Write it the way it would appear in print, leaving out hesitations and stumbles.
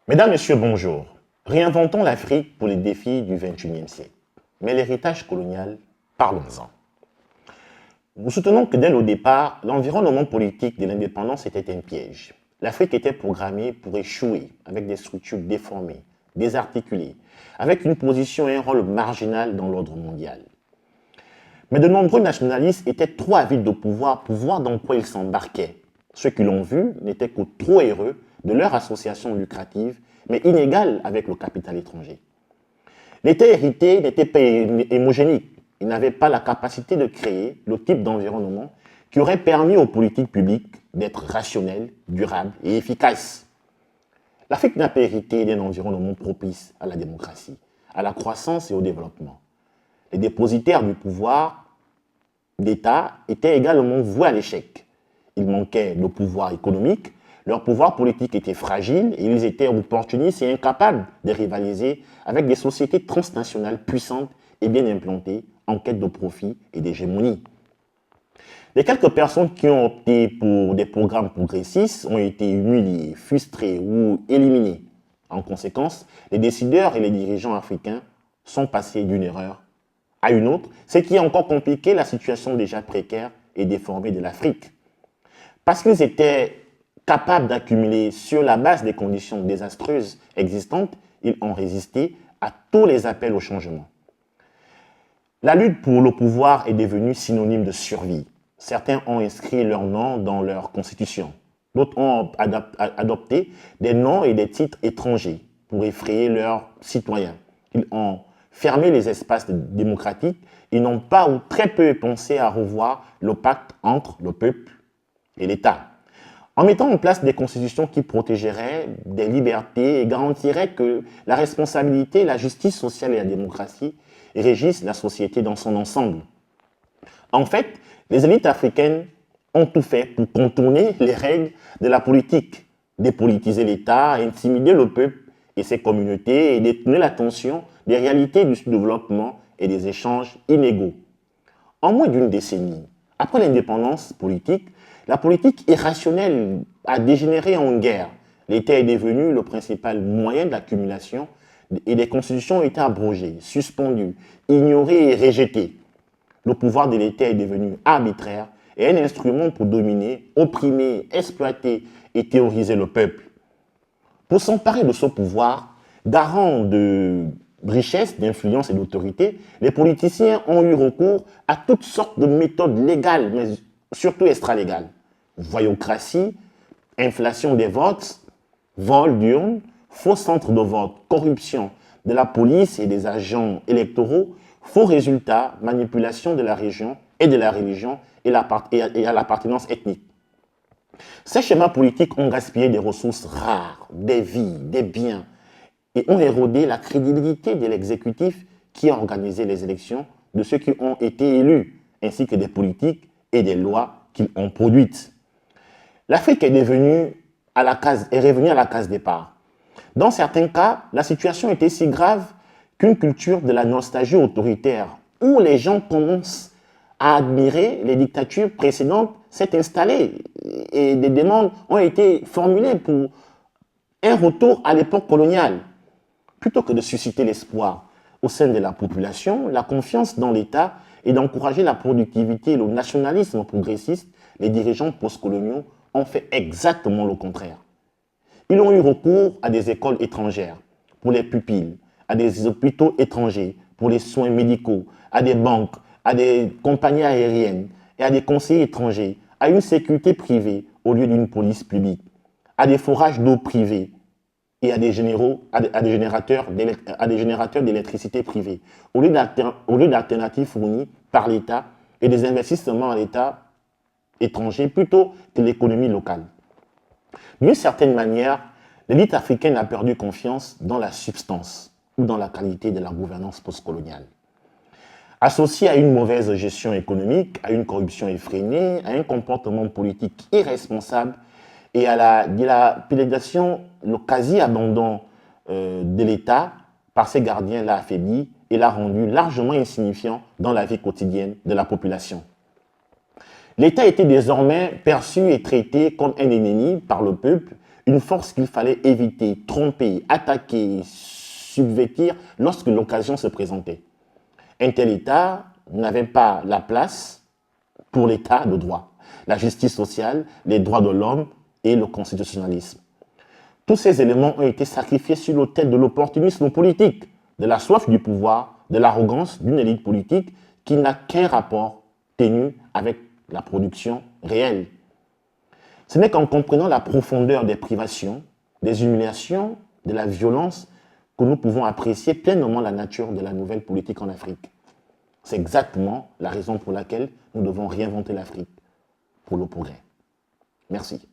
Mesdames, Messieurs, bonjour. Réinventons l'Afrique pour les défis du XXIe siècle. Mais l'héritage colonial, parlons-en. Nous soutenons que dès le départ, l'environnement politique de l'indépendance était un piège. L'Afrique était programmée pour échouer avec des structures déformées, désarticulées, avec une position et un rôle marginal dans l'ordre mondial. Mais de nombreux nationalistes étaient trop avides de pouvoir pour voir dans quoi ils s'embarquaient. Ceux qui l'ont vu n'étaient que trop heureux de leur association lucrative, mais inégale avec le capital étranger. L'État hérité n'était pas hémogénique. Il n'avait pas la capacité de créer le type d'environnement qui aurait permis aux politiques publiques d'être rationnelles, durables et efficaces. L'Afrique n'a pas hérité d'un environnement propice à la démocratie, à la croissance et au développement. Les dépositaires du pouvoir d'État étaient également voués à l'échec. Il manquait de pouvoir économique, leur pouvoir politique était fragile et ils étaient opportunistes et incapables de rivaliser avec des sociétés transnationales puissantes et bien implantées en quête de profit et d'hégémonie. Les quelques personnes qui ont opté pour des programmes progressistes ont été humiliées, frustrées ou éliminées. En conséquence, les décideurs et les dirigeants africains sont passés d'une erreur à une autre, ce qui a encore compliqué la situation déjà précaire et déformée de l'Afrique. Parce qu'ils étaient capables d'accumuler sur la base des conditions désastreuses existantes, ils ont résisté à tous les appels au changement. La lutte pour le pouvoir est devenue synonyme de survie. Certains ont inscrit leur nom dans leur constitution. D'autres ont adopté des noms et des titres étrangers pour effrayer leurs citoyens. Ils ont fermé les espaces démocratiques. Ils n'ont pas ou très peu pensé à revoir le pacte entre le peuple et l'État. En mettant en place des constitutions qui protégeraient des libertés et garantiraient que la responsabilité, la justice sociale et la démocratie régissent la société dans son ensemble. En fait, les élites africaines ont tout fait pour contourner les règles de la politique, dépolitiser l'État, intimider le peuple et ses communautés et détourner l'attention des réalités du développement et des échanges inégaux. En moins d'une décennie, après l'indépendance politique, la politique irrationnelle a dégénéré en guerre. L'État est devenu le principal moyen d'accumulation et les constitutions ont été abrogées, suspendues, ignorées et rejetées. Le pouvoir de l'État est devenu arbitraire et un instrument pour dominer, opprimer, exploiter et théoriser le peuple. Pour s'emparer de ce pouvoir, garant de richesse, d'influence et d'autorité, les politiciens ont eu recours à toutes sortes de méthodes légales, mais surtout extralégales. Voyocratie, inflation des votes, vol d'urnes, faux centres de vote, corruption de la police et des agents électoraux, faux résultats, manipulation de la région et de la religion et à l'appartenance ethnique. Ces schémas politiques ont gaspillé des ressources rares, des vies, des biens, et ont érodé la crédibilité de l'exécutif qui a organisé les élections, de ceux qui ont été élus, ainsi que des politiques et des lois qu'ils ont produites. L'Afrique est revenue à la case départ. Dans certains cas, la situation était si grave qu'une culture de la nostalgie autoritaire, où les gens commencent à admirer les dictatures précédentes, s'est installée et des demandes ont été formulées pour un retour à l'époque coloniale. Plutôt que de susciter l'espoir au sein de la population, la confiance dans l'État et d'encourager la productivité et le nationalisme progressiste, les dirigeants postcoloniaux ont fait exactement le contraire. Ils ont eu recours à des écoles étrangères pour les pupilles, à des hôpitaux étrangers pour les soins médicaux, à des banques, à des compagnies aériennes et à des conseillers étrangers, à une sécurité privée au lieu d'une police publique, à des forages d'eau privés et à des générateurs d'électricité privés, au lieu d'alternatives fournies par l'État et des investissements à l'État étranger plutôt que l'économie locale. D'une certaine manière, l'élite africaine a perdu confiance dans la substance ou dans la qualité de la gouvernance postcoloniale. Associée à une mauvaise gestion économique, à une corruption effrénée, à un comportement politique irresponsable et à la dilapidation, le quasi-abandon de l'État par ses gardiens l'a affaibli et l'a rendu largement insignifiant dans la vie quotidienne de la population. L'État était désormais perçu et traité comme un ennemi par le peuple, une force qu'il fallait éviter, tromper, attaquer, subvertir lorsque l'occasion se présentait. Un tel État n'avait pas la place pour l'État de droit, la justice sociale, les droits de l'homme et le constitutionnalisme. Tous ces éléments ont été sacrifiés sur l'autel de l'opportunisme politique, de la soif du pouvoir, de l'arrogance d'une élite politique qui n'a qu'un rapport ténu avec la production réelle. Ce n'est qu'en comprenant la profondeur des privations, des humiliations, de la violence que nous pouvons apprécier pleinement la nature de la nouvelle politique en Afrique. C'est exactement la raison pour laquelle nous devons réinventer l'Afrique pour le progrès. Merci.